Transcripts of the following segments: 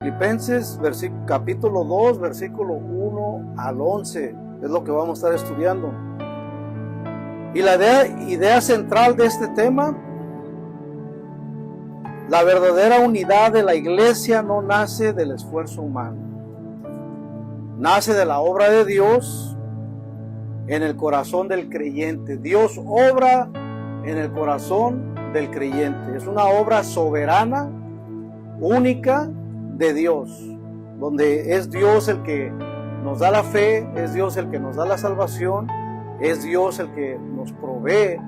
Filipenses capítulo 2, versículo 1 al 11, es lo que vamos a estar estudiando. Y la idea central de este tema: la verdadera unidad de la iglesia no nace del esfuerzo humano, nace de la obra de Dios en el corazón del creyente. Dios obra en el corazón del creyente. Es una obra soberana, única de Dios, donde es Dios el que nos da la fe, es Dios el que nos da la salvación, es Dios el que nos provee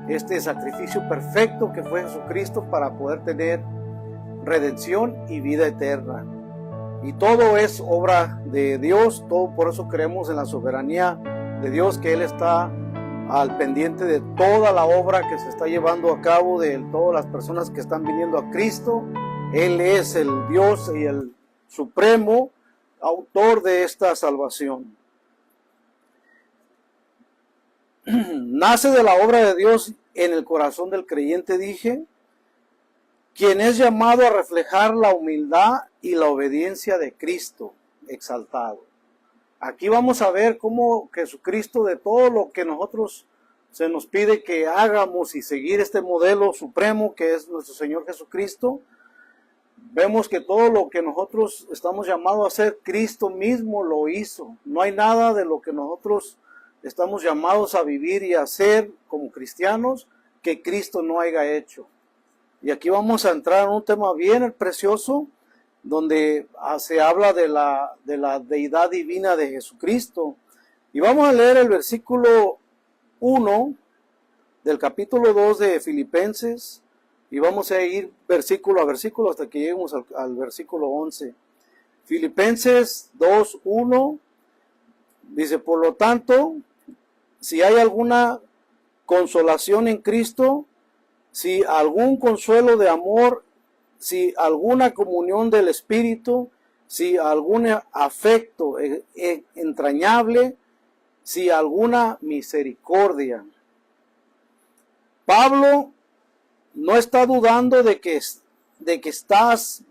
este sacrificio perfecto que fue Jesucristo para poder tener redención y vida eterna. Y todo es obra de Dios, todo. Por eso creemos en la soberanía de Dios, que Él está al pendiente de toda la obra que se está llevando a cabo, de todas las personas que están viniendo a Cristo. Él es el Dios y el supremo autor de esta salvación. Nace de la obra de Dios en el corazón del creyente, dije, quien es llamado a reflejar la humildad y la obediencia de Cristo exaltado. Aquí vamos a ver cómo Jesucristo, de todo lo que nosotros se nos pide que hagamos y seguir este modelo supremo que es nuestro Señor Jesucristo, vemos que todo lo que nosotros estamos llamados a hacer, Cristo mismo lo hizo. No hay nada de lo que nosotros estamos llamados a vivir y a hacer como cristianos que Cristo no haya hecho. Y aquí vamos a entrar en un tema bien precioso, donde se habla de la deidad divina de Jesucristo. Y vamos a leer el versículo 1 del capítulo 2 de Filipenses, y vamos a ir versículo a versículo hasta que lleguemos al versículo 11. Filipenses 2:1 dice: por lo tanto, si hay alguna consolación en Cristo, si algún consuelo de amor, si alguna comunión del Espíritu, si algún afecto entrañable, si alguna misericordia. Pablo no está dudando de que estas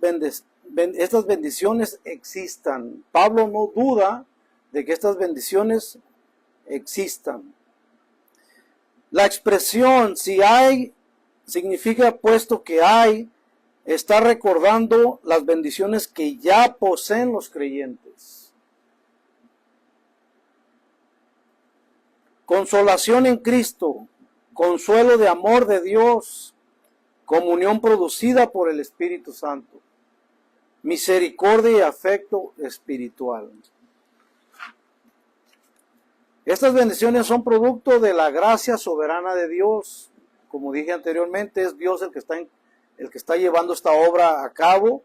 bendiciones existan. Pablo no duda de que estas bendiciones existan. La expresión "si hay" significa puesto que hay, está recordando las bendiciones que ya poseen los creyentes. Consolación en Cristo, consuelo de amor de Dios, comunión producida por el Espíritu Santo, misericordia y afecto espiritual. Estas bendiciones son producto de la gracia soberana de Dios. Como dije anteriormente, es Dios el que está llevando esta obra a cabo,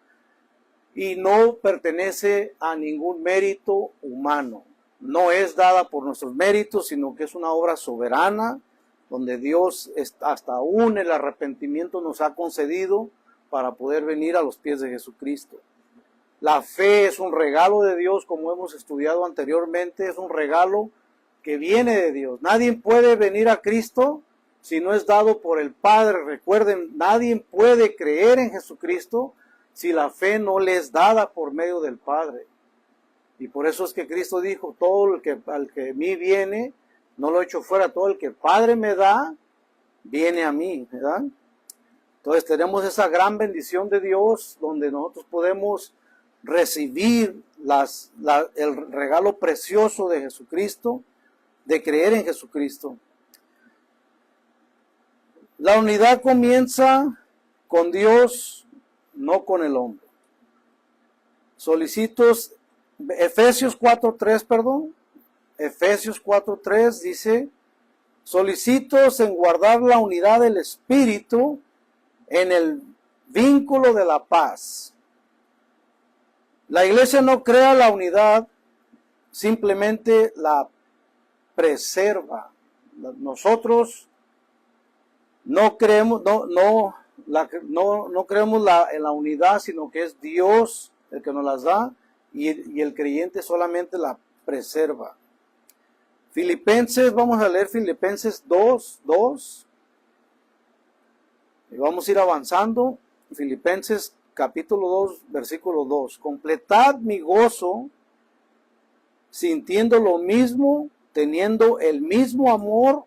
y no pertenece a ningún mérito humano. No es dada por nuestros méritos, sino que es una obra soberana, donde Dios hasta aún el arrepentimiento nos ha concedido para poder venir a los pies de Jesucristo. La fe es un regalo de Dios, como hemos estudiado anteriormente, es un regalo que viene de Dios. Nadie puede venir a Cristo si no es dado por el Padre. Recuerden, nadie puede creer en Jesucristo si la fe no le es dada por medio del Padre. Y por eso es que Cristo dijo: todo el que al que a mí viene, no lo echo fuera. Todo el que el Padre me da, viene a mí, ¿verdad? Entonces tenemos esa gran bendición de Dios, donde nosotros podemos recibir el regalo precioso de Jesucristo, de creer en Jesucristo. La unidad comienza con Dios, no con el hombre. Efesios 4:3 dice: solicitos en guardar la unidad del Espíritu en el vínculo de la paz. La iglesia no crea la unidad, simplemente la preserva. Nosotros no creemos, no creemos en la unidad, sino que es Dios el que nos las da, y el creyente solamente la preserva. Vamos a leer Filipenses 2:2 y vamos a ir avanzando. Filipenses capítulo 2, versículo 2. Completad mi gozo, sintiendo lo mismo, teniendo el mismo amor,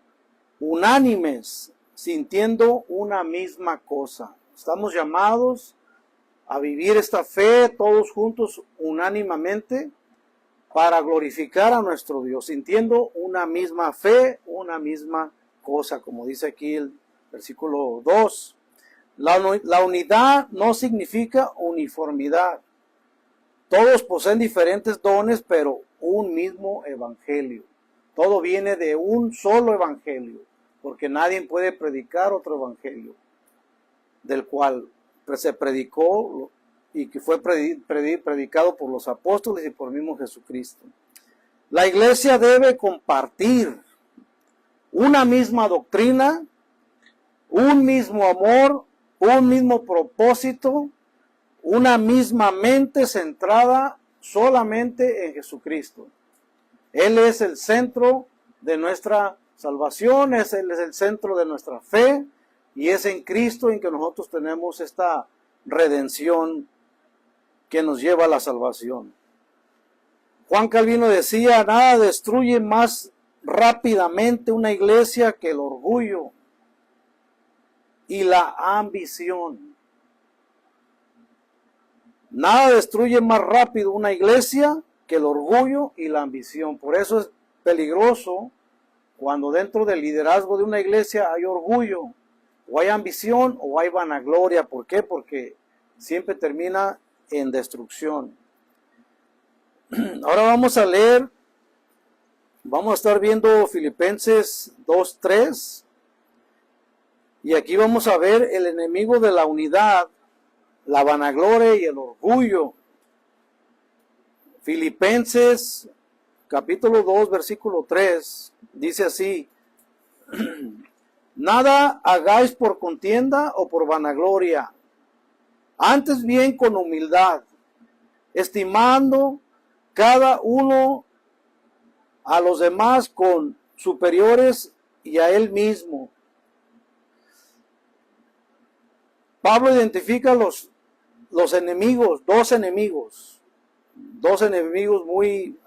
unánimes, sintiendo una misma cosa. Estamos llamados a vivir esta fe todos juntos unánimemente para glorificar a nuestro Dios, sintiendo una misma fe, una misma cosa, como dice aquí el versículo 2. La unidad no significa uniformidad. Todos poseen diferentes dones, pero un mismo evangelio. Todo viene de un solo evangelio, porque nadie puede predicar otro evangelio, del cual se predicó y que fue predicado por los apóstoles y por el mismo Jesucristo. La iglesia debe compartir una misma doctrina, un mismo amor, un mismo propósito, una misma mente centrada solamente en Jesucristo. Él es el centro de nuestra salvación, Él es el centro de nuestra fe, y es en Cristo en que nosotros tenemos esta redención que nos lleva a la salvación. Juan Calvino decía, nada destruye más rápidamente una iglesia que el orgullo y la ambición. Nada destruye más rápido una iglesia que el orgullo y la ambición. Por eso es peligroso cuando dentro del liderazgo de una iglesia hay orgullo, o hay ambición, o hay vanagloria. ¿Por qué? Porque siempre termina en destrucción. Ahora vamos a leer, vamos a estar viendo Filipenses 2:3. Y aquí vamos a ver el enemigo de la unidad, la vanagloria y el orgullo. Filipenses capítulo 2, versículo 3, dice así: nada hagáis por contienda o por vanagloria, antes bien con humildad, estimando cada uno a los demás con superiores y a él mismo. Pablo identifica los enemigos, dos enemigos muy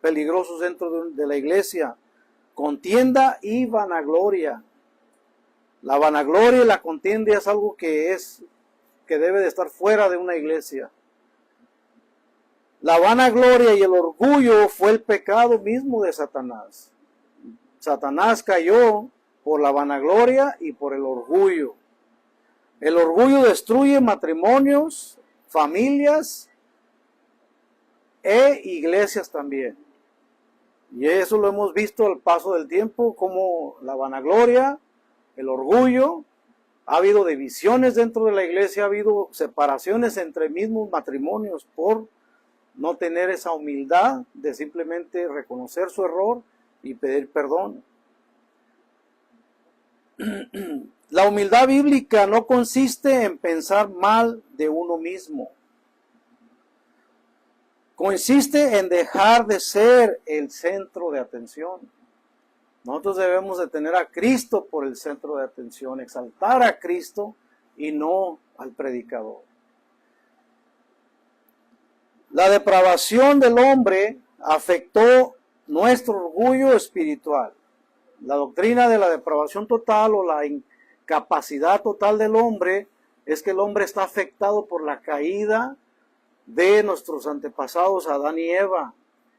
peligrosos dentro de la iglesia: contienda y vanagloria. La vanagloria y la contienda es algo que debe de estar fuera de una iglesia. La vanagloria y el orgullo fue el pecado mismo de Satanás. Satanás cayó por la vanagloria y por el orgullo. El orgullo destruye matrimonios, familias e iglesias también. Y eso lo hemos visto al paso del tiempo, como la vanagloria, el orgullo, ha habido divisiones dentro de la iglesia, ha habido separaciones entre mismos matrimonios por no tener esa humildad de simplemente reconocer su error y pedir perdón. La humildad bíblica no consiste en pensar mal de uno mismo. Consiste en dejar de ser el centro de atención. Nosotros debemos de tener a Cristo por el centro de atención, exaltar a Cristo y no al predicador. La depravación del hombre afectó nuestro orgullo espiritual. La doctrina de la depravación total o la incapacidad total del hombre es que el hombre está afectado por la caída de nuestros antepasados Adán y Eva.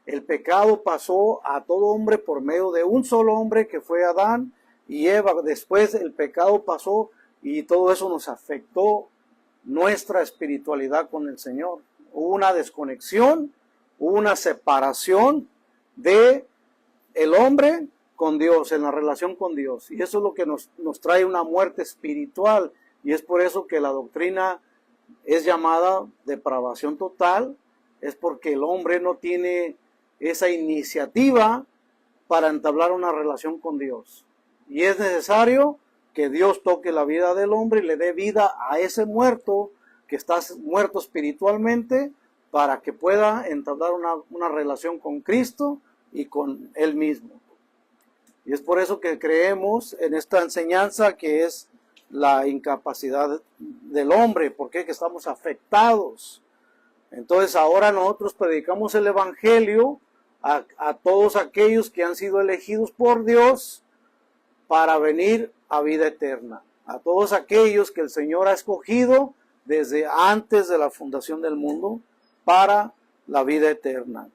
El pecado pasó a todo hombre por medio de un solo hombre que fue Adán y Eva. Después el pecado pasó y todo eso nos afectó nuestra espiritualidad con el Señor. Hubo una desconexión, hubo una separación de el hombre con Dios, en la relación con Dios. Y eso es lo que nos trae una muerte espiritual. Y es por eso que la doctrina es llamada depravación total. Es porque el hombre no tiene esa iniciativa para entablar una relación con Dios. Y es necesario que Dios toque la vida del hombre y le dé vida a ese muerto que está muerto espiritualmente, para que pueda entablar una relación con Cristo y con Él mismo. Y es por eso que creemos en esta enseñanza que es la incapacidad del hombre, porque que estamos afectados. Entonces ahora nosotros predicamos el Evangelio a todos aquellos que han sido elegidos por Dios para venir a vida eterna. A todos aquellos que el Señor ha escogido desde antes de la fundación del mundo para la vida eterna.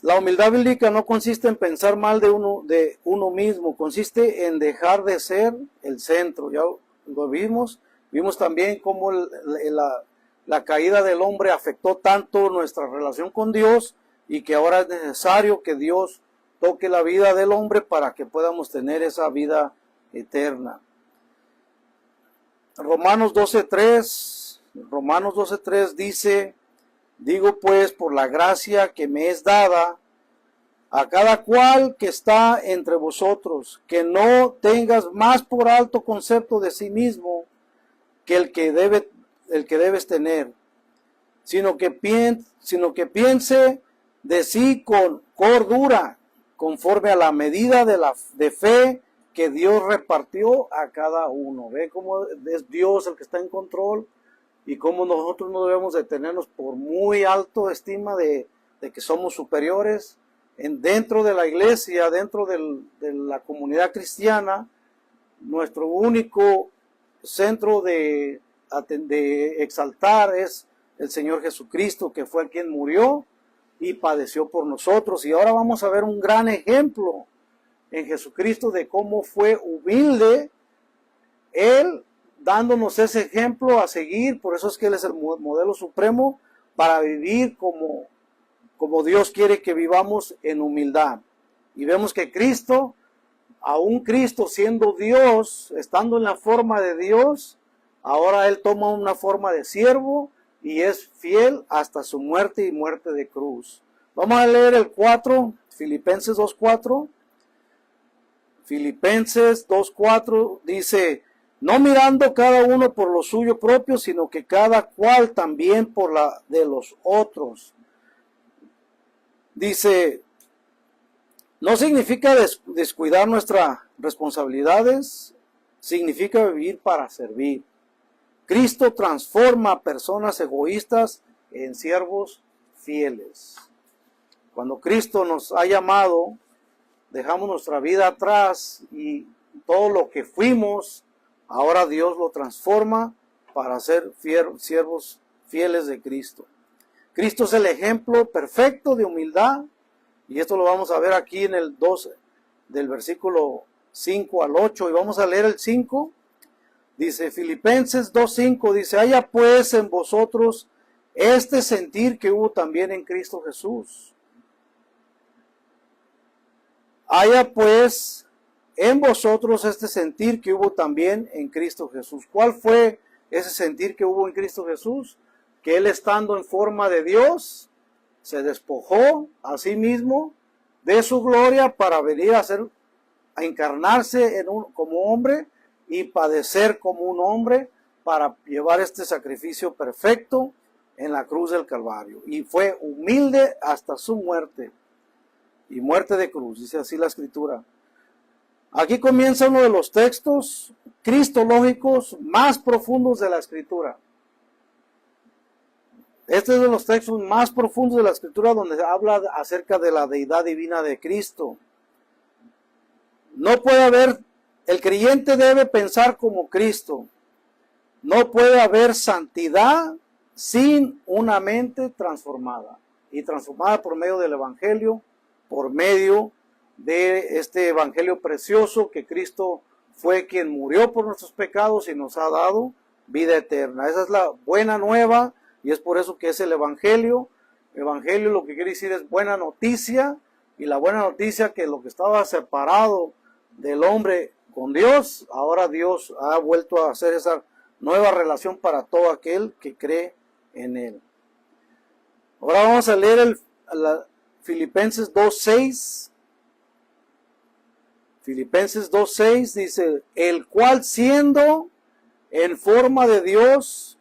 La humildad bíblica no consiste en pensar mal de uno mismo, consiste en dejar de ser el centro. Ya lo vimos también cómo la caída del hombre afectó tanto nuestra relación con Dios y que ahora es necesario que Dios toque la vida del hombre para que podamos tener esa vida eterna. Romanos 12:3 dice: digo pues, por la gracia que me es dada, a cada cual que está entre vosotros, que no tengas más por alto concepto de sí mismo que el que debes tener, sino que piense de sí con cordura, conforme a la medida de fe que Dios repartió a cada uno. ¿Ve cómo es Dios el que está en control? Y cómo nosotros no debemos de tenernos por muy alto estima de que somos superiores. Dentro de la iglesia, dentro de la comunidad cristiana, nuestro único centro de exaltar es el Señor Jesucristo, que fue quien murió y padeció por nosotros. Y ahora vamos a ver un gran ejemplo en Jesucristo de cómo fue humilde Él, dándonos ese ejemplo a seguir. Por eso es que Él es el modelo supremo para vivir como Dios quiere que vivamos, en humildad. Y vemos que Cristo, aún Cristo siendo Dios, estando en la forma de Dios, ahora Él toma una forma de siervo y es fiel hasta su muerte y muerte de cruz. Vamos a leer el 4, Filipenses 2:4. Filipenses 2:4 dice: no mirando cada uno por lo suyo propio, sino que cada cual también por la de los otros. Dice, no significa descuidar nuestras responsabilidades, significa vivir para servir. Cristo transforma a personas egoístas en siervos fieles. Cuando Cristo nos ha llamado, dejamos nuestra vida atrás y todo lo que fuimos, ahora Dios lo transforma para ser siervos fieles de Cristo. Cristo es el ejemplo perfecto de humildad, y esto lo vamos a ver aquí en el 12, del versículo 5 al 8, y vamos a leer el 5. Dice Filipenses 2:5, dice: haya pues en vosotros este sentir que hubo también en Cristo Jesús. Haya pues en vosotros este sentir que hubo también en Cristo Jesús. ¿Cuál fue ese sentir que hubo en Cristo Jesús? Que Él, estando en forma de Dios, se despojó a sí mismo de su gloria para venir a encarnarse como hombre y padecer como un hombre para llevar este sacrificio perfecto en la cruz del Calvario. Y fue humilde hasta su muerte, y muerte de cruz, dice así la Escritura. Aquí comienza uno de los textos cristológicos más profundos de la Escritura. Este es de los textos más profundos de la Escritura, donde habla acerca de la deidad divina de Cristo. No puede haber, el creyente debe pensar como Cristo. No puede haber santidad sin una mente transformada. Y transformada por medio del Evangelio, por medio de este Evangelio precioso, que Cristo fue quien murió por nuestros pecados y nos ha dado vida eterna. Esa es la buena nueva. Y es por eso que es el Evangelio. Evangelio lo que quiere decir es buena noticia. Y la buena noticia, que lo que estaba separado del hombre con Dios, ahora Dios ha vuelto a hacer esa nueva relación para todo aquel que cree en Él. Ahora vamos a leer Filipenses 2:6. Filipenses 2:6 dice: el cual, siendo en forma de Dios,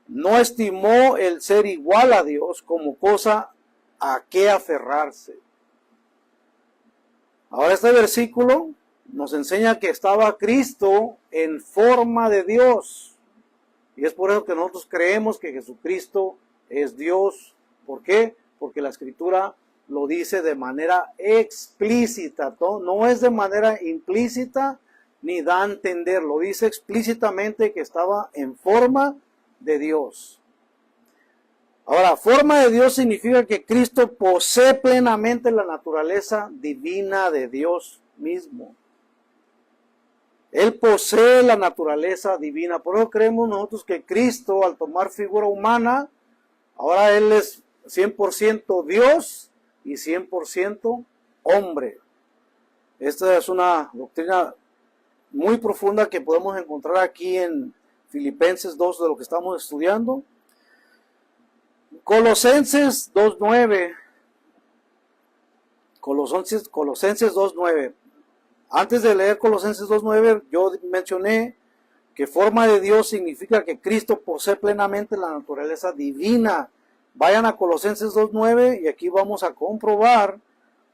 no estimó el ser igual a Dios como cosa a que aferrarse, Ahora este versículo nos enseña que estaba Cristo en forma de Dios. Y es por eso que nosotros creemos que Jesucristo es Dios. ¿Por qué? Porque la Escritura lo dice de manera explícita, no es de manera implícita ni da a entender, lo dice explícitamente que estaba en forma de Dios. Ahora, forma de Dios significa que Cristo posee plenamente la naturaleza divina de Dios mismo. Él posee la naturaleza divina, por eso creemos nosotros que Cristo, al tomar figura humana, ahora Él es 100% Dios y 100% hombre. Esta es una doctrina muy profunda que podemos encontrar aquí en Filipenses 2 de lo que estamos estudiando. Colosenses 2.9. Colosenses 2.9. Antes de leer Colosenses 2.9, yo mencioné que forma de Dios significa que Cristo posee plenamente la naturaleza divina. Vayan a Colosenses 2.9 y aquí vamos a comprobar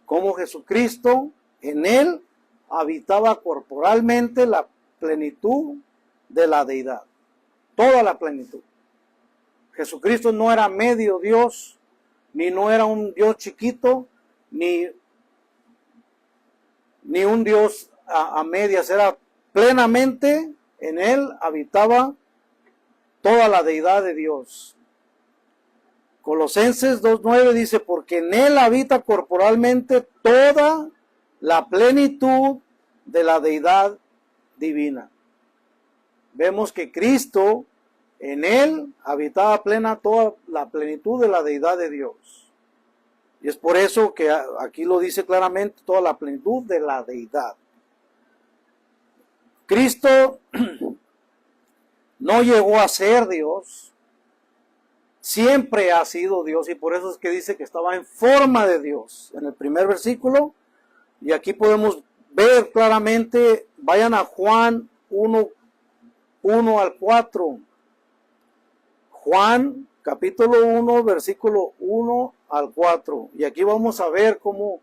cómo Jesucristo, en Él, habitaba corporalmente la plenitud de la deidad. Toda la plenitud. Jesucristo no era medio Dios, ni no era un Dios chiquito, ni un Dios a medias. Era plenamente, en Él habitaba toda la deidad de Dios. Colosenses 2.9 dice, porque en Él habita corporalmente toda la plenitud de la deidad divina. Vemos que Cristo, en Él habitaba plena toda la plenitud de la deidad de Dios. Y es por eso que aquí lo dice claramente, toda la plenitud de la deidad. Cristo no llegó a ser Dios, siempre ha sido Dios, y por eso es que dice que estaba en forma de Dios. En el primer versículo, y aquí podemos ver claramente, vayan a Juan 1 al 4. Juan capítulo 1, versículo 1 al 4. Y aquí vamos a ver cómo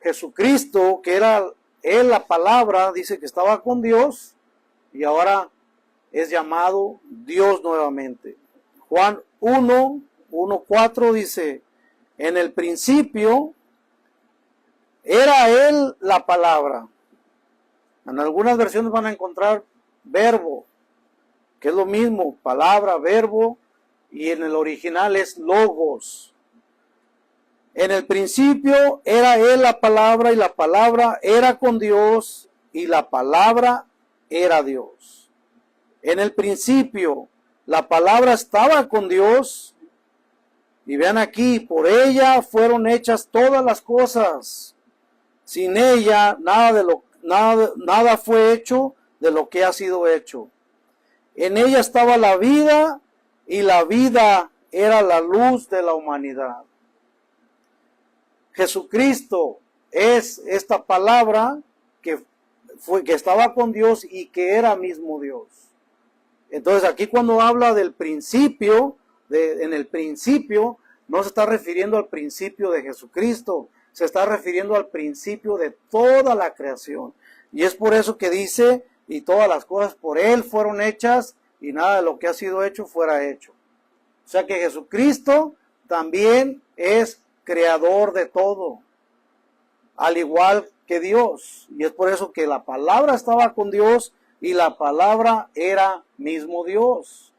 Jesucristo, que era Él la palabra, dice que estaba con Dios y ahora es llamado Dios nuevamente. Juan 1, 4 dice, en el principio era Él la palabra. En algunas versiones van a encontrar verbo, que es lo mismo, palabra, verbo, y en el original es logos. En el principio era Él la palabra, y la palabra era con Dios, y la palabra era Dios. En el principio la palabra estaba con Dios, y vean aquí, por ella fueron hechas todas las cosas. Sin ella nada fue hecho de lo que ha sido hecho. En ella estaba la vida, y la vida era la luz de la humanidad. Jesucristo es esta palabra que estaba con Dios y que era mismo Dios. Entonces aquí cuando habla del principio, en el principio, no se está refiriendo al principio de Jesucristo, se está refiriendo al principio de toda la creación. Y es por eso que dice, y todas las cosas por Él fueron hechas, y nada de lo que ha sido hecho fuera hecho. O sea que Jesucristo también es creador de todo, al igual que Dios. Y es por eso que la palabra estaba con Dios y la palabra era mismo Dios.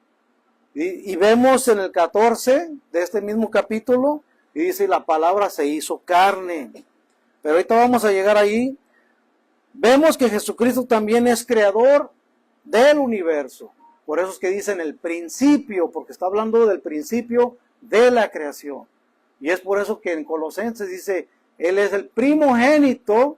Y vemos en el 14 de este mismo capítulo, y dice, la palabra se hizo carne. Pero ahorita vamos a llegar ahí. Vemos que Jesucristo también es creador del universo. Por eso es que dice en el principio, porque está hablando del principio de la creación. Y es por eso que en Colosenses dice, Él es el primogénito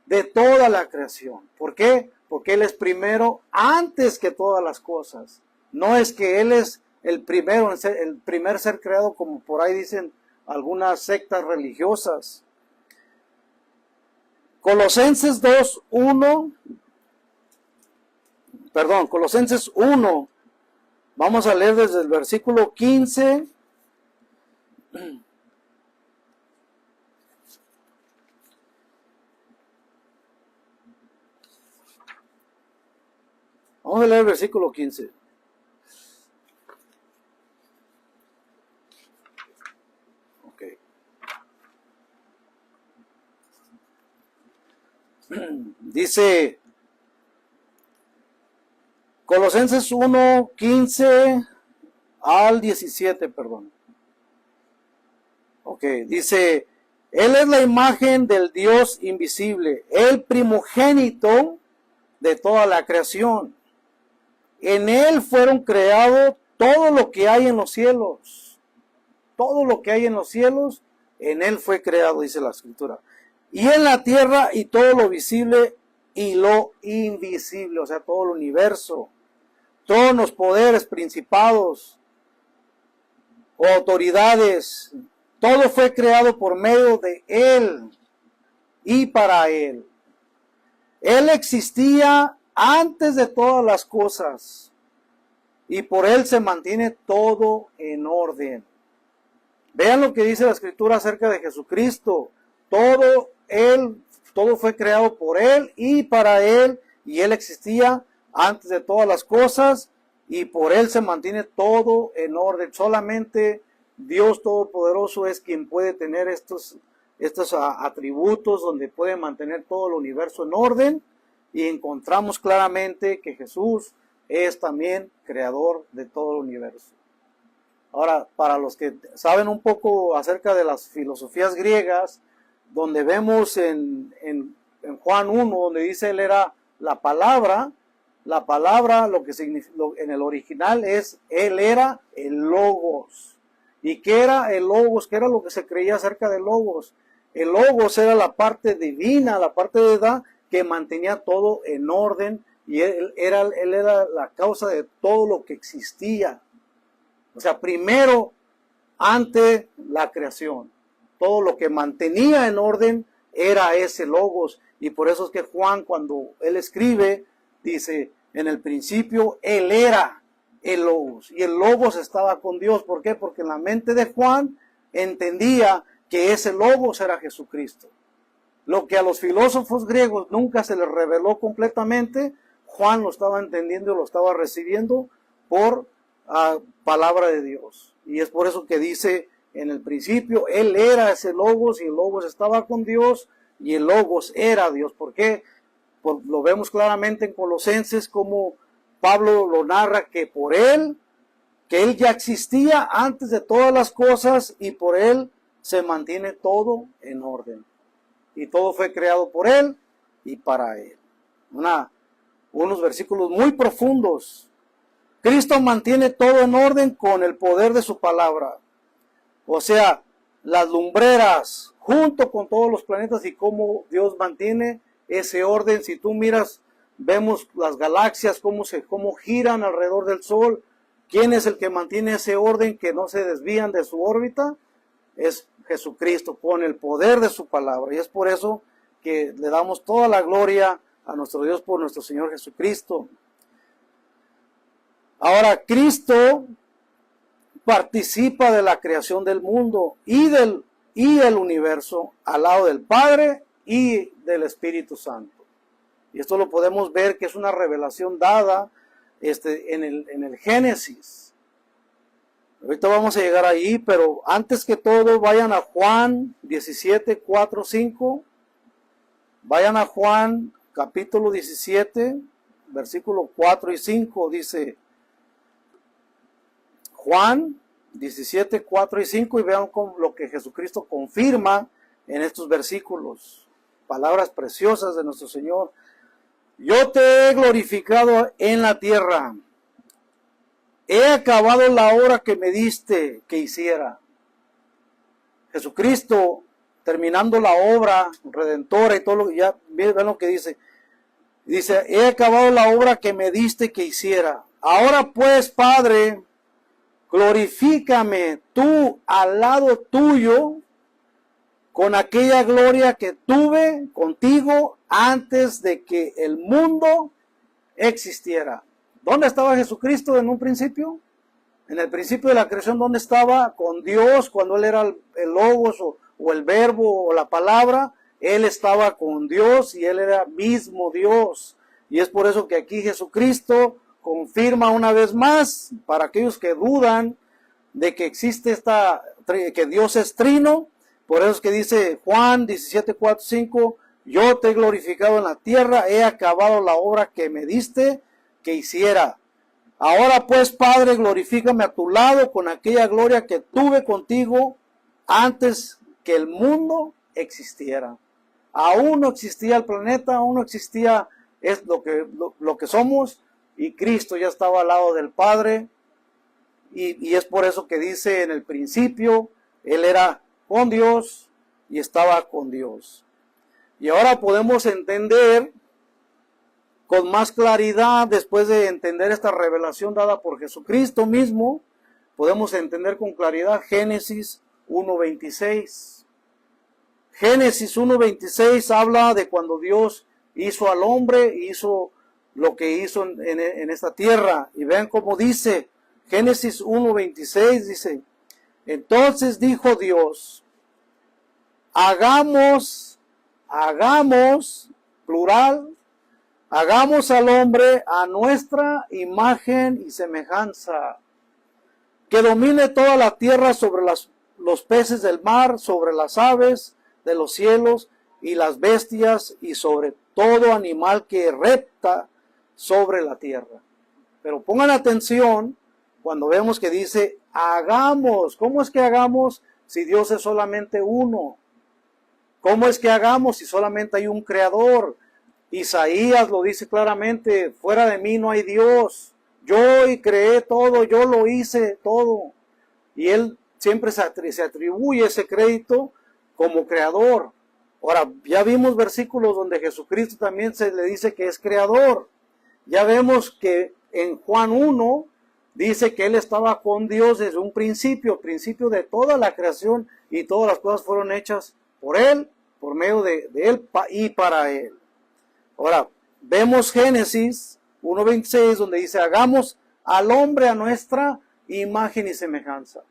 de toda la creación. ¿Por qué? Porque Él es primero antes que todas las cosas. No es que Él es el primero, el primer ser creado, como por ahí dicen algunas sectas religiosas. Colosenses 1, vamos a leer desde el versículo 15. Vamos a leer el versículo 15. Ok. Dice Colosenses 1, 15 al 17, perdón. Ok, dice, Él es la imagen del Dios invisible, el primogénito de toda la creación. En Él fueron creados todo lo que hay en los cielos. Todo lo que hay en los cielos, en Él fue creado, dice la Escritura. Y en la tierra y todo lo visible y lo invisible, o sea, todo el universo. Todos los poderes, principados, o autoridades, todo fue creado por medio de Él y para Él. Él existía antes de todas las cosas y por Él se mantiene todo en orden. Vean lo que dice la Escritura acerca de Jesucristo. Todo fue creado por Él y para Él, y Él existía antes de todas las cosas y por Él se mantiene todo en orden. Solamente Dios Todopoderoso es quien puede tener estos atributos donde puede mantener todo el universo en orden, y encontramos claramente que Jesús es también creador de todo el universo. Ahora, para los que saben un poco acerca de las filosofías griegas, donde vemos en Juan 1, donde dice Él era la palabra, lo que significa, en el original es Él era el Logos. ¿Y qué era el Logos? ¿Qué era lo que se creía acerca del Logos? El Logos era la parte divina, la parte de edad que mantenía todo en orden, y él era la causa de todo lo que existía. O sea, primero, ante la creación, todo lo que mantenía en orden era ese Logos. Y por eso es que Juan, cuando él escribe, dice, en el principio Él era el Logos, y el Logos estaba con Dios. ¿Por qué? Porque en la mente de Juan entendía que ese Logos era Jesucristo. Lo que a los filósofos griegos nunca se les reveló completamente, Juan lo estaba entendiendo y lo estaba recibiendo por palabra de Dios. Y es por eso que dice, en el principio Él era ese Logos, y el Logos estaba con Dios, y el Logos era Dios. ¿Por qué? Lo vemos claramente en Colosenses, como Pablo lo narra, que Él ya existía antes de todas las cosas, y por Él se mantiene todo en orden. Y todo fue creado por Él y para Él. Unos versículos muy profundos. Cristo mantiene todo en orden con el poder de su palabra. O sea, las lumbreras, junto con todos los planetas, y cómo Dios mantiene ese orden. Si tú miras, vemos las galaxias, cómo giran alrededor del Sol. ¿Quién es el que mantiene ese orden, que no se desvían de su órbita? Es Jesucristo, con el poder de su palabra. Y es por eso que le damos toda la gloria a nuestro Dios por nuestro Señor Jesucristo. Ahora, Cristo participa de la creación del mundo y del universo al lado del Padre y del Espíritu Santo. Y esto lo podemos ver que es una revelación dada en el Génesis. Ahorita vamos a llegar ahí, pero antes que todo vayan a Juan 17, 4, 5. Vayan a Juan capítulo 17, versículo 4 y 5, dice Juan 17, 4 y 5, y vean lo que Jesucristo confirma en estos versículos. Palabras preciosas de nuestro Señor. Yo te he glorificado en la tierra. He acabado la obra que me diste que hiciera. Jesucristo, terminando la obra redentora y todo lo que ya ven lo que dice. Dice, he acabado la obra que me diste que hiciera. Ahora pues, Padre, glorifícame tú al lado tuyo con aquella gloria que tuve contigo antes de que el mundo existiera. ¿Dónde estaba Jesucristo en un principio? En el principio de la creación, ¿dónde estaba? Con Dios, cuando Él era el Logos o el Verbo o la palabra. Él estaba con Dios y Él era mismo Dios. Y es por eso que aquí Jesucristo confirma una vez más para aquellos que dudan de que existe que Dios es trino. Por eso es que dice Juan 17, 4, 5, yo te he glorificado en la tierra, he acabado la obra que me diste que hiciera. Ahora pues, Padre, glorifícame a tu lado con aquella gloria que tuve contigo antes que el mundo existiera. Aún no existía el planeta, aún no existía lo que somos, y Cristo ya estaba al lado del Padre, y es por eso que dice en el principio, Él era con Dios y estaba con Dios. Y ahora podemos entender con más claridad, después de entender esta revelación dada por Jesucristo mismo, podemos entender con claridad Génesis 1:26. Génesis 1:26 habla de cuando Dios hizo al hombre, hizo lo que hizo en esta tierra. Y vean cómo dice, Génesis 1:26 dice, entonces dijo Dios, hagamos, plural, hagamos al hombre a nuestra imagen y semejanza, que domine toda la tierra sobre los peces del mar, sobre las aves de los cielos y las bestias y sobre todo animal que repta sobre la tierra. Pero pongan atención cuando vemos que dice hagamos. ¿Cómo es que hagamos si Dios es solamente uno? ¿Cómo es que hagamos si solamente hay un creador? Isaías lo dice claramente, fuera de mí no hay Dios. Yo creé todo, yo lo hice todo. Y él siempre se atribuye ese crédito como creador. Ahora, ya vimos versículos donde Jesucristo también se le dice que es creador. Ya vemos que en Juan 1 dice que él estaba con Dios desde un principio de toda la creación, y todas las cosas fueron hechas por él, por medio de él y para él. Ahora, vemos Génesis 1:26 donde dice, hagamos al hombre a nuestra imagen y semejanza.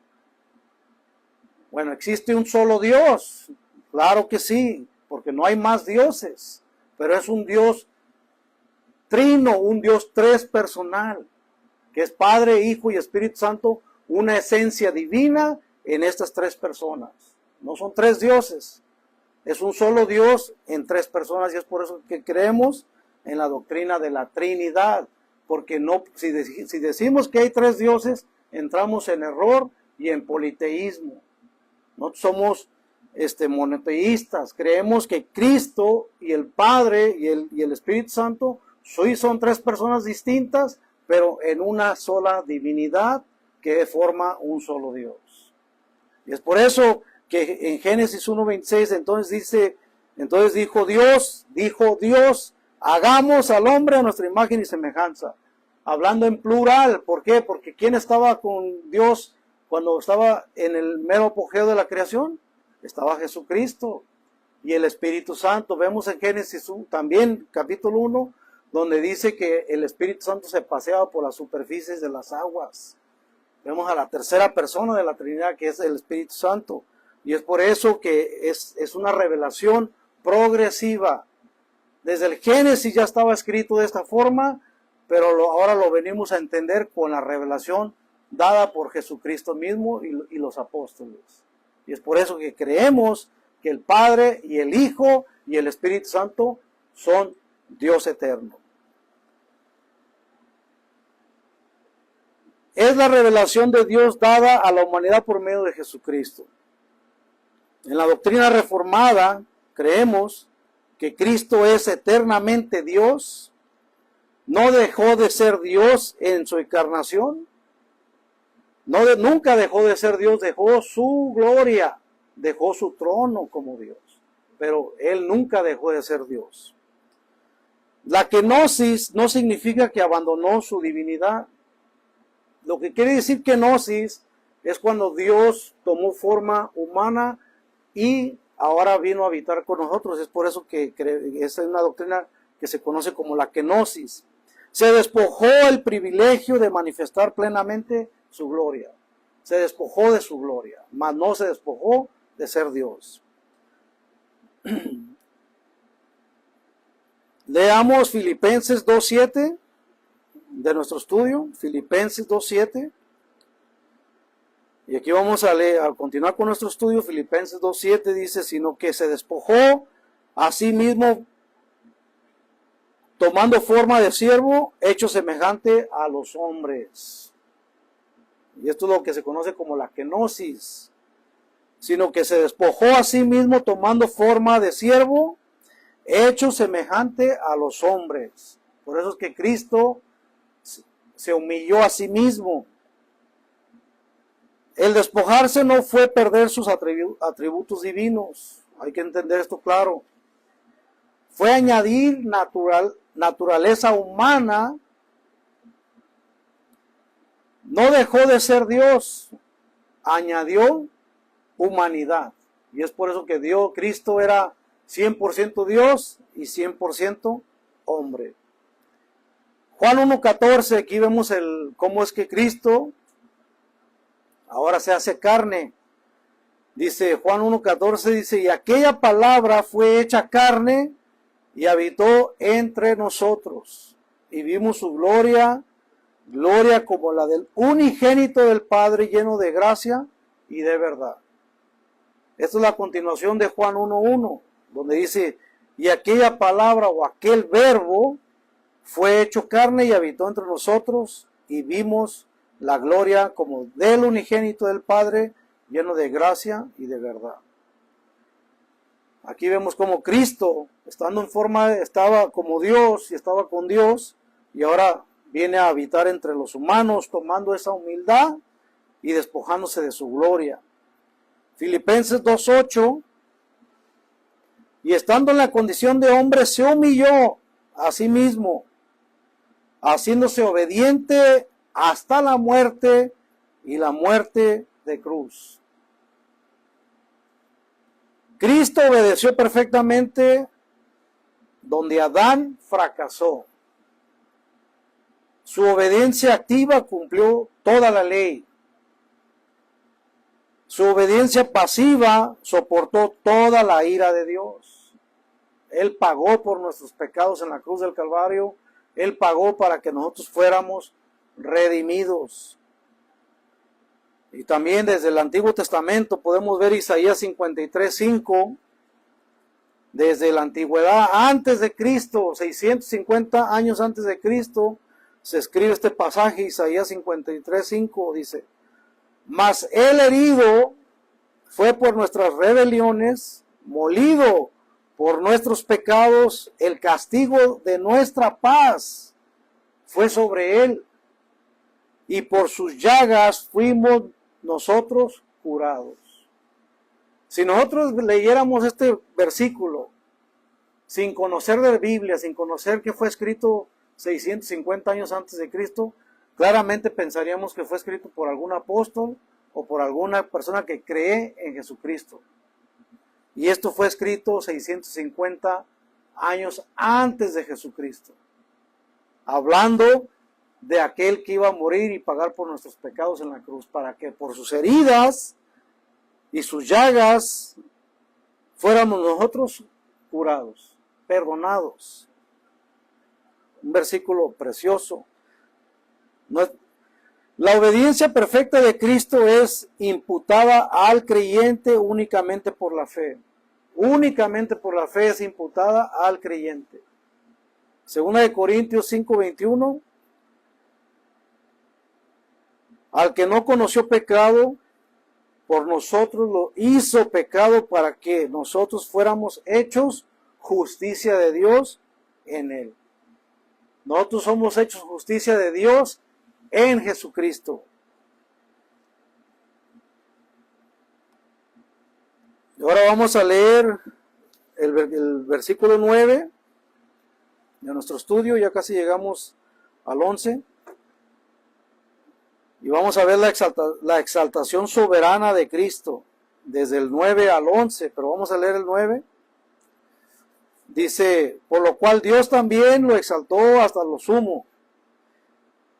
Bueno, ¿existe un solo Dios? Claro que sí, porque no hay más dioses, pero es un Dios trino, un Dios tres personal, que es Padre, Hijo y Espíritu Santo, una esencia divina en estas tres personas. No son tres dioses, es un solo Dios en tres personas, y es por eso que creemos en la doctrina de la Trinidad, porque no, si decimos que hay tres dioses, entramos en error y en politeísmo. No somos monoteístas, creemos que Cristo y el Padre y el Espíritu Santo son tres personas distintas, pero en una sola divinidad que forma un solo Dios. Y es por eso que en Génesis 1:26 entonces dijo Dios, hagamos al hombre a nuestra imagen y semejanza. Hablando en plural, ¿por qué? Porque ¿quién estaba con Dios cuando estaba en el mero apogeo de la creación? Estaba Jesucristo y el Espíritu Santo. Vemos en Génesis también, capítulo 1, donde dice que el Espíritu Santo se paseaba por las superficies de las aguas. Vemos a la tercera persona de la Trinidad, que es el Espíritu Santo. Y es por eso que es una revelación progresiva. Desde el Génesis ya estaba escrito de esta forma, pero ahora lo venimos a entender con la revelación dada por Jesucristo mismo y los apóstoles. Y es por eso que creemos que el Padre y el Hijo y el Espíritu Santo son Dios eterno. Es la revelación de Dios dada a la humanidad por medio de Jesucristo. En la doctrina reformada creemos que Cristo es eternamente Dios, no dejó de ser Dios en su encarnación, nunca dejó de ser Dios, dejó su gloria, dejó su trono como Dios, pero Él nunca dejó de ser Dios. La kenosis no significa que abandonó su divinidad. Lo que quiere decir kenosis es cuando Dios tomó forma humana y ahora vino a habitar con nosotros. Es por eso que es una doctrina que se conoce como la kenosis. Se despojó el privilegio de manifestar plenamente su gloria. Se despojó de su gloria, mas no se despojó de ser Dios. Leamos Filipenses 2:7. de nuestro estudio, Filipenses 2:7. Y aquí vamos a leer, al continuar con nuestro estudio, Filipenses 2:7 dice, sino que se despojó a sí mismo, tomando forma de siervo, hecho semejante a los hombres. Y esto es lo que se conoce como la kenosis. Sino que se despojó a sí mismo, tomando forma de siervo, hecho semejante a los hombres. Por eso es que Cristo se humilló a sí mismo. El despojarse no fue perder sus atributos divinos. Hay que entender esto claro. Fue añadir naturaleza humana. No dejó de ser Dios. Añadió humanidad. Y es por eso que Cristo era 100% Dios y 100% hombre. Juan 1:14, aquí vemos cómo es que Cristo ahora se hace carne. Dice Juan 1:14, dice, y aquella palabra fue hecha carne y habitó entre nosotros. Y vimos su gloria, gloria como la del unigénito del Padre, lleno de gracia y de verdad. Esta es la continuación de Juan 1:1, donde dice, y aquella palabra o aquel verbo fue hecho carne y habitó entre nosotros, y vimos la gloria como del unigénito del Padre, lleno de gracia y de verdad. Aquí vemos como Cristo, estando en forma, estaba como Dios y estaba con Dios, y ahora viene a habitar entre los humanos, tomando esa humildad y despojándose de su gloria. Filipenses 2:8, y estando en la condición de hombre, se humilló a sí mismo, haciéndose obediente hasta la muerte y la muerte de cruz. Cristo obedeció perfectamente donde Adán fracasó. Su obediencia activa cumplió toda la ley. Su obediencia pasiva soportó toda la ira de Dios. Él pagó por nuestros pecados en la cruz del Calvario. Él pagó para que nosotros fuéramos redimidos. Y también desde el Antiguo Testamento podemos ver Isaías 53:5. Desde la antigüedad, antes de Cristo, 650 años antes de Cristo, se escribe este pasaje, Isaías 53:5, dice, mas el herido fue por nuestras rebeliones, molido por nuestros pecados, el castigo de nuestra paz fue sobre él, y por sus llagas fuimos nosotros curados. Si nosotros leyéramos este versículo sin conocer de la Biblia, sin conocer que fue escrito 650 años antes de Cristo, claramente pensaríamos que fue escrito por algún apóstol o por alguna persona que cree en Jesucristo. Y esto fue escrito 650 años antes de Jesucristo, hablando de aquel que iba a morir y pagar por nuestros pecados en la cruz, para que por sus heridas y sus llagas fuéramos nosotros curados, perdonados. Un versículo precioso. La obediencia perfecta de Cristo es imputada al creyente únicamente por la fe. Únicamente por la fe es imputada al creyente. Segunda de Corintios 5:21. Al que no conoció pecado, por nosotros lo hizo pecado para que nosotros fuéramos hechos justicia de Dios en él. Nosotros somos hechos justicia de Dios en Jesucristo. Y ahora vamos a leer el versículo 9 de nuestro estudio. Ya casi llegamos al 11. Y vamos a ver la exaltación soberana de Cristo, desde el 9 al 11, pero vamos a leer el 9. Dice, por lo cual Dios también lo exaltó hasta lo sumo,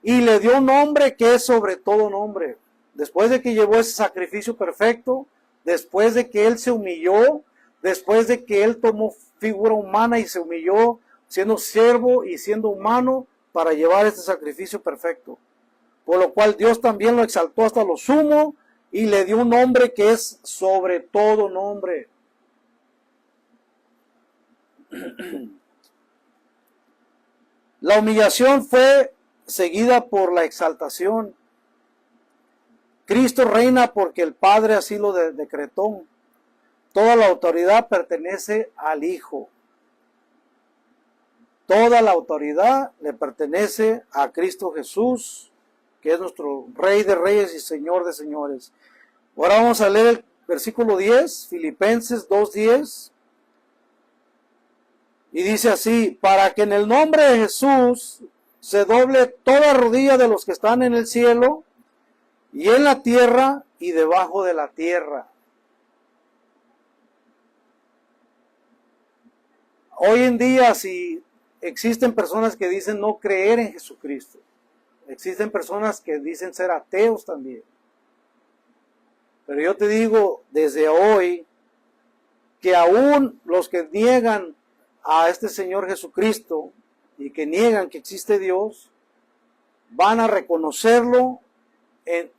y le dio un nombre que es sobre todo nombre. Después de que llevó ese sacrificio perfecto, después de que Él se humilló, después de que Él tomó figura humana y se humilló, siendo siervo y siendo humano, para llevar este sacrificio perfecto, por lo cual Dios también lo exaltó hasta lo sumo y le dio un nombre que es sobre todo nombre. La humillación fue seguida por la exaltación. Cristo reina porque el Padre así lo decretó. Toda la autoridad pertenece al Hijo. Toda la autoridad le pertenece a Cristo Jesús, que es nuestro Rey de Reyes y Señor de Señores. Ahora vamos a leer el versículo 10, Filipenses 2:10. Y dice así: para que en el nombre de Jesús se doble toda rodilla de los que están en el cielo y en la tierra y debajo de la tierra. Hoy en día, si existen personas que dicen no creer en Jesucristo, existen personas que dicen ser ateos también. Pero yo te digo desde hoy que aún los que niegan a este Señor Jesucristo y que niegan que existe Dios, van a reconocerlo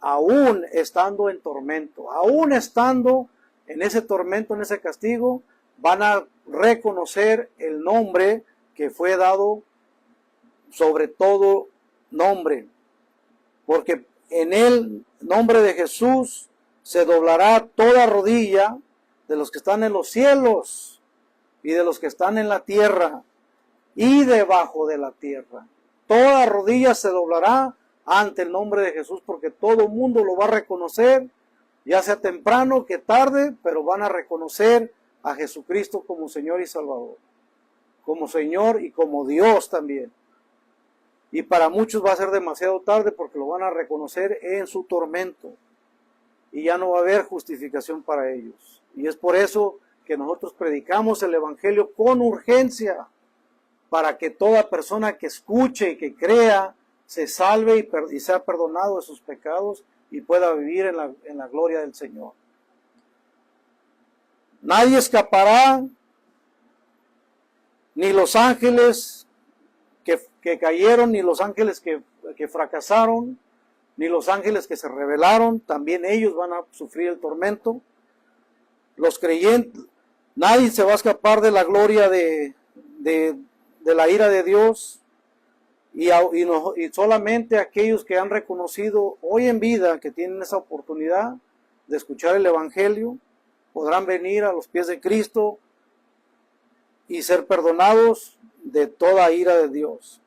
aún estando en tormento, aún estando en ese tormento, en ese castigo, van a reconocer el nombre que fue dado sobre todo nombre, porque en el nombre de Jesús se doblará toda rodilla de los que están en los cielos y de los que están en la tierra y debajo de la tierra. Toda rodilla se doblará ante el nombre de Jesús, porque todo mundo lo va a reconocer, ya sea temprano que tarde, pero van a reconocer a Jesucristo como Señor y Salvador, como Señor y como Dios también. Y para muchos va a ser demasiado tarde porque lo van a reconocer en su tormento y ya no va a haber justificación para ellos. Y es por eso que nosotros predicamos el Evangelio con urgencia, para que toda persona que escuche y que crea se salve y sea perdonado de sus pecados y pueda vivir en la gloria del Señor. Nadie escapará, ni los ángeles que cayeron, ni los ángeles que fracasaron, ni los ángeles que se rebelaron, también ellos van a sufrir el tormento. Los creyentes, nadie se va a escapar de la gloria de la ira de Dios, y solamente aquellos que han reconocido hoy en vida que tienen esa oportunidad de escuchar el Evangelio podrán venir a los pies de Cristo y ser perdonados de toda ira de Dios.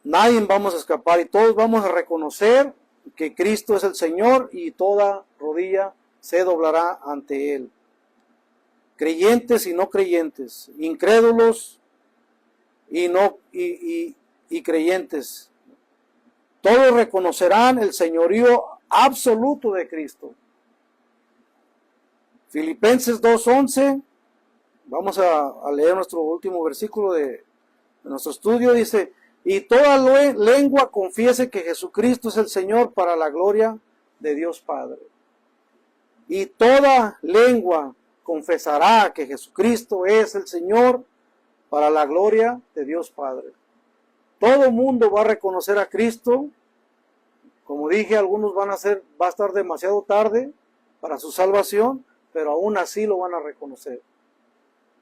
Nadie vamos a escapar y todos vamos a reconocer que Cristo es el Señor y toda rodilla se doblará ante Él. Creyentes y no creyentes, incrédulos y creyentes, todos reconocerán el señorío absoluto de Cristo. Filipenses 2:11, vamos a leer nuestro último versículo de nuestro estudio, dice: y toda lengua confiese que Jesucristo es el Señor, para la gloria de Dios Padre. Y toda lengua confesará que Jesucristo es el Señor, para la gloria de Dios Padre. Todo mundo va a reconocer a Cristo. Como dije, algunos va a estar demasiado tarde para su salvación, pero aún así lo van a reconocer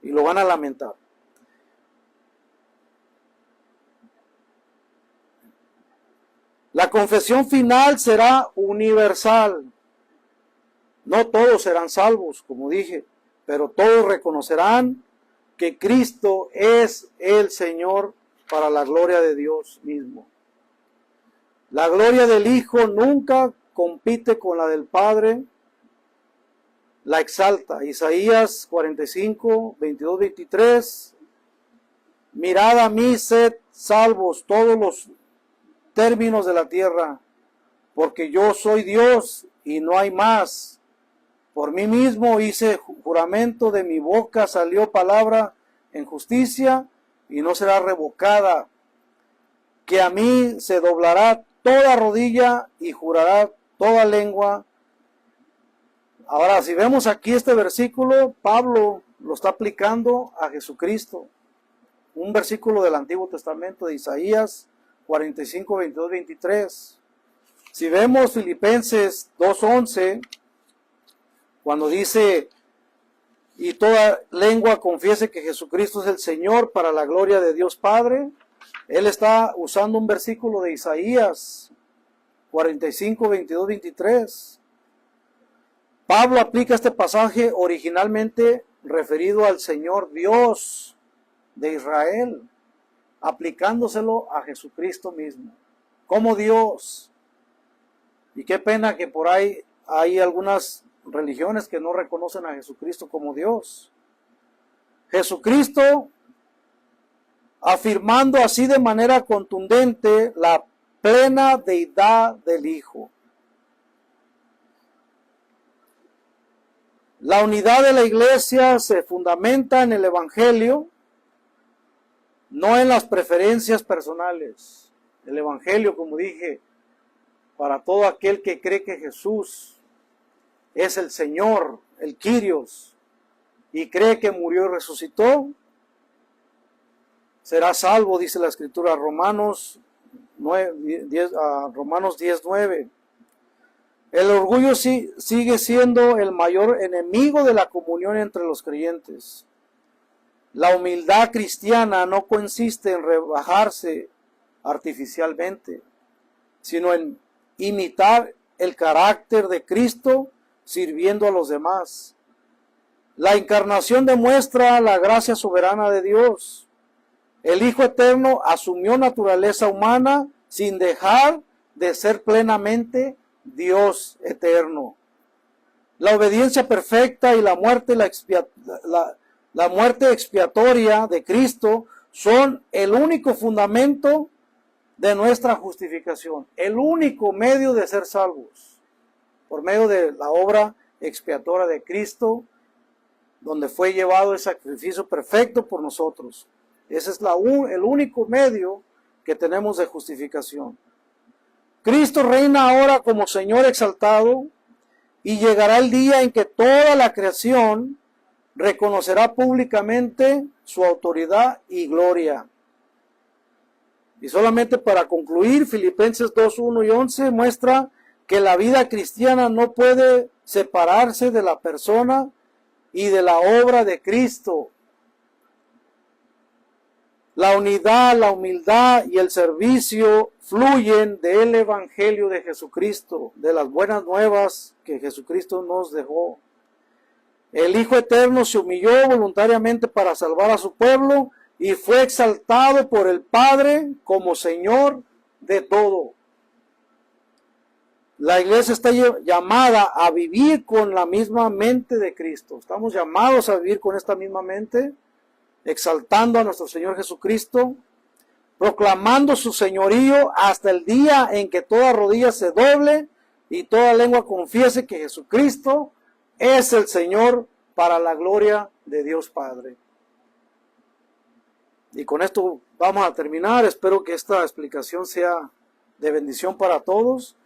y lo van a lamentar. La confesión final será universal. No todos serán salvos, como dije, pero todos reconocerán que Cristo es el Señor, para la gloria de Dios mismo. La gloria del Hijo nunca compite con la del Padre, la exalta. Isaías 45, 22, 23. Mirad a mí, sed salvos todos los términos de la tierra, porque yo soy Dios y no hay más. Por mí mismo hice juramento, de mi boca salió palabra en justicia y no será revocada, que a mí se doblará toda rodilla y jurará toda lengua. Ahora, si vemos aquí este versículo, Pablo lo está aplicando a Jesucristo. un versículo del Antiguo Testamento de Isaías 45, 22, 23. Si vemos Filipenses 2:11, cuando dice, y toda lengua confiese que Jesucristo es el Señor para la gloria de Dios Padre, él está usando un versículo de Isaías 45, 22, 23. Pablo aplica este pasaje originalmente referido al Señor Dios de Israel, aplicándoselo a Jesucristo mismo, como Dios. Y qué pena que por ahí hay algunas religiones que no reconocen a Jesucristo como Dios. Jesucristo, afirmando así de manera contundente la plena deidad del Hijo. La unidad de la iglesia se fundamenta en el Evangelio, no en las preferencias personales. El Evangelio, como dije, para todo aquel que cree que Jesús es el Señor, el Kyrios, y cree que murió y resucitó, será salvo, dice la Escritura, Romanos 10:9. El orgullo sigue siendo el mayor enemigo de la comunión entre los creyentes. La humildad cristiana no consiste en rebajarse artificialmente, sino en imitar el carácter de Cristo sirviendo a los demás. La encarnación demuestra la gracia soberana de Dios. El Hijo Eterno asumió naturaleza humana sin dejar de ser plenamente Dios eterno. La obediencia perfecta y la muerte expiatoria de Cristo son el único fundamento de nuestra justificación, el único medio de ser salvos, por medio de la obra expiatoria de Cristo, donde fue llevado el sacrificio perfecto por nosotros. Ese es el único medio que tenemos de justificación. Cristo reina ahora como Señor exaltado, y llegará el día en que toda la creación reconocerá públicamente su autoridad y gloria. Y solamente para concluir, Filipenses 2:1 y 11 muestra que la vida cristiana no puede separarse de la persona y de la obra de Cristo. La unidad, la humildad y el servicio fluyen del Evangelio de Jesucristo, de las buenas nuevas que Jesucristo nos dejó. El Hijo Eterno se humilló voluntariamente para salvar a su pueblo y fue exaltado por el Padre como Señor de todo. La iglesia está llamada a vivir con la misma mente de Cristo. Estamos llamados a vivir con esta misma mente, exaltando a nuestro Señor Jesucristo, proclamando su señorío hasta el día en que toda rodilla se doble y toda lengua confiese que Jesucristo es el Señor para la gloria de Dios Padre. Y con esto vamos a terminar. Espero que esta explicación sea de bendición para todos.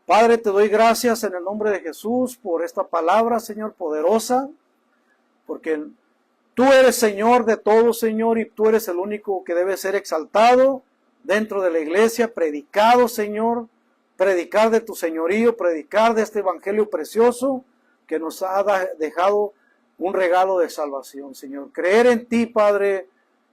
Padre, te doy gracias en el nombre de Jesús por esta palabra, Señor, poderosa, porque tú eres Señor de todo, Señor, y tú eres el único que debe ser exaltado dentro de la iglesia, predicado, Señor, predicar de tu señorío, predicar de este evangelio precioso que nos ha dejado un regalo de salvación, Señor. Creer en ti, Padre,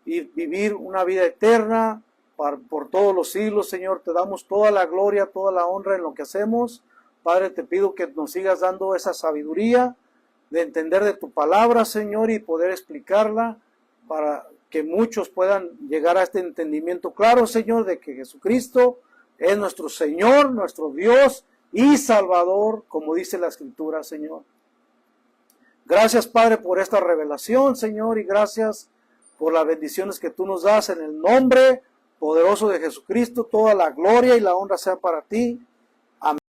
y vivir una vida eterna por todos los siglos, Señor. Te damos toda la gloria, toda la honra en lo que hacemos. Padre, te pido que nos sigas dando esa sabiduría de entender de tu palabra, Señor, y poder explicarla para que muchos puedan llegar a este entendimiento claro, Señor, de que Jesucristo es nuestro Señor, nuestro Dios y Salvador, como dice la Escritura, Señor. Gracias, Padre, por esta revelación, Señor, y gracias por las bendiciones que tú nos das en el nombre poderoso de Jesucristo. Toda la gloria y la honra sea para ti.